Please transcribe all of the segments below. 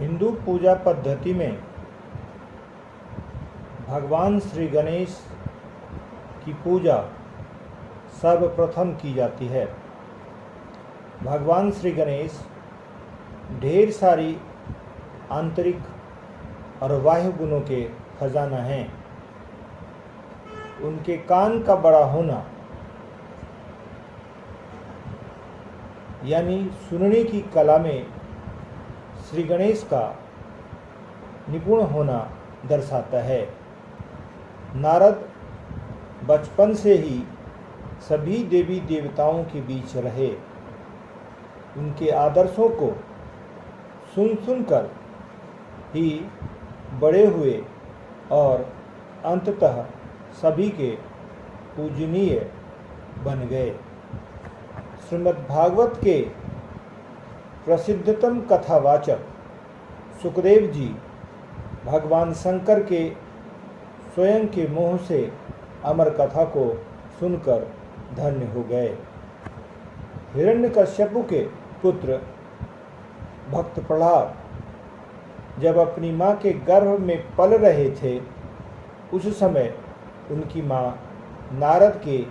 हिंदू पूजा पद्धति में भगवान श्री गणेश की पूजा सर्वप्रथम की जाती है। भगवान श्री गणेश ढेर सारी आंतरिक और बाह्य गुणों के खजाना हैं। उनके कान का बड़ा होना यानी सुनने की कला में श्री गणेश का निपुण होना दर्शाता है। नारद बचपन से ही सभी देवी देवताओं के बीच रहे। उनके आदर्शों को सुनकर ही बड़े हुए और अंततः सभी के पूजनीय बन गए। श्रीमद् भागवत के प्रसिद्धतम कथावाचक सुखदेव जी भगवान शंकर के स्वयं के मुँह से अमर कथा को सुनकर धन्य हो गए। हिरण्यकश्यपु के पुत्र भक्त प्रहलाद जब अपनी माँ के गर्भ में पल रहे थे, उस समय उनकी माँ नारद के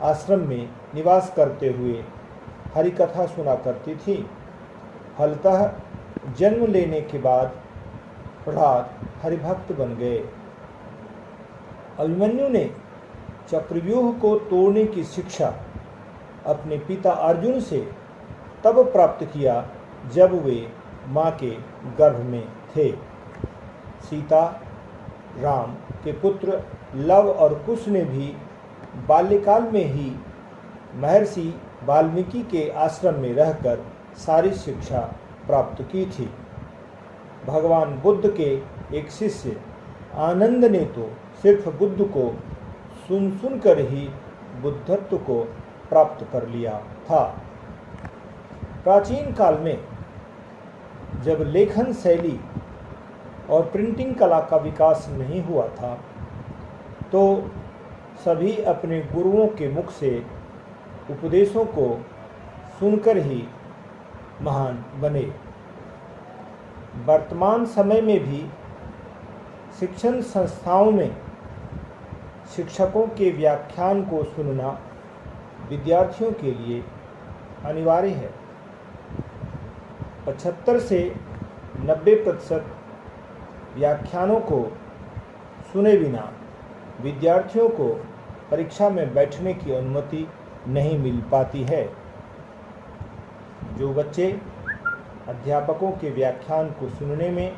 आश्रम में निवास करते हुए हरि कथा सुना करती थी। फलतः जन्म लेने के बाद प्रहलाद हरिभक्त बन गए। अभिमन्यु ने चक्रव्यूह को तोड़ने की शिक्षा अपने पिता अर्जुन से तब प्राप्त किया जब वे माँ के गर्भ में थे। सीता राम के पुत्र लव और कुश ने भी बाल्यकाल में ही महर्षि वाल्मीकि के आश्रम में रहकर सारी शिक्षा प्राप्त की थी। भगवान बुद्ध के एक शिष्य आनंद ने तो सिर्फ बुद्ध को सुनकर ही बुद्धत्व को प्राप्त कर लिया था। प्राचीन काल में जब लेखन शैली और प्रिंटिंग कला का विकास नहीं हुआ था, तो सभी अपने गुरुओं के मुख से उपदेशों को सुनकर ही महान बने। वर्तमान समय में भी शिक्षण संस्थाओं में शिक्षकों के व्याख्यान को सुनना विद्यार्थियों के लिए अनिवार्य है। 75 से 90% व्याख्यानों को सुने बिना विद्यार्थियों को परीक्षा में बैठने की अनुमति नहीं मिल पाती है। जो बच्चे अध्यापकों के व्याख्यान को सुनने में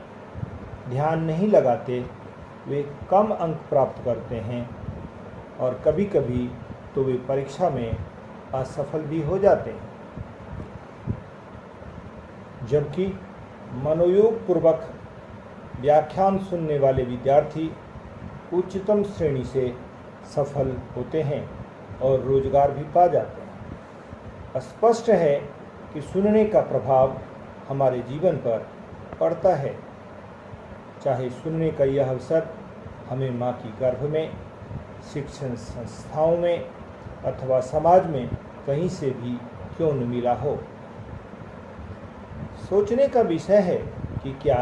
ध्यान नहीं लगाते, वे कम अंक प्राप्त करते हैं और कभी कभी तो वे परीक्षा में असफल भी हो जाते हैं। जबकि मनोयोग पूर्वक व्याख्यान सुनने वाले विद्यार्थी उच्चतम श्रेणी से सफल होते हैं और रोजगार भी पा जाते हैं। स्पष्ट है कि सुनने का प्रभाव हमारे जीवन पर पड़ता है। चाहे सुनने का यह अवसर हमें माँ की गर्भ में, शिक्षण संस्थाओं में अथवा समाज में कहीं से भी क्यों न मिला हो। सोचने का विषय है कि क्या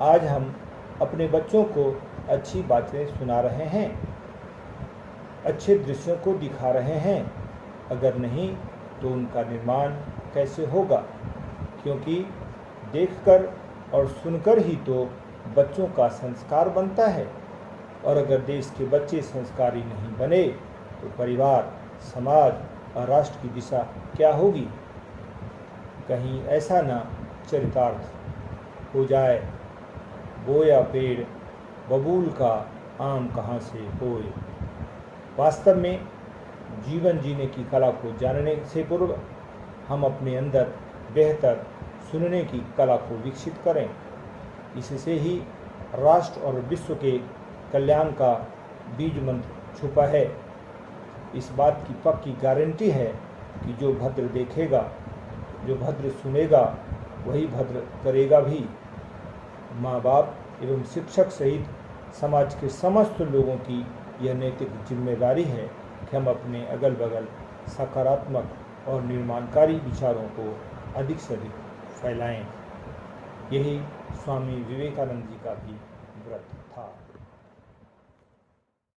आज हम अपने बच्चों को अच्छी बातें सुना रहे हैं, अच्छे दृश्यों को दिखा रहे हैं। अगर नहीं तो उनका निर्माण कैसे होगा, क्योंकि देखकर और सुनकर ही तो बच्चों का संस्कार बनता है। और अगर देश के बच्चे संस्कारी नहीं बने तो परिवार, समाज और राष्ट्र की दिशा क्या होगी। कहीं ऐसा ना चरितार्थ हो जाए, बोया पेड़ बबूल का आम कहाँ से होए। वास्तव में जीवन जीने की कला को जानने से पूर्व हम अपने अंदर बेहतर सुनने की कला को विकसित करें। इससे ही राष्ट्र और विश्व के कल्याण का बीज मंत्र छुपा है। इस बात की पक्की गारंटी है कि जो भद्र देखेगा, जो भद्र सुनेगा, वही भद्र करेगा भी। माँ बाप एवं शिक्षक सहित समाज के समस्त लोगों की यह नैतिक जिम्मेदारी है कि हम अपने अगल बगल सकारात्मक और निर्माणकारी विचारों को अधिक से अधिक फैलाएं। यही स्वामी विवेकानंद जी का भी व्रत था।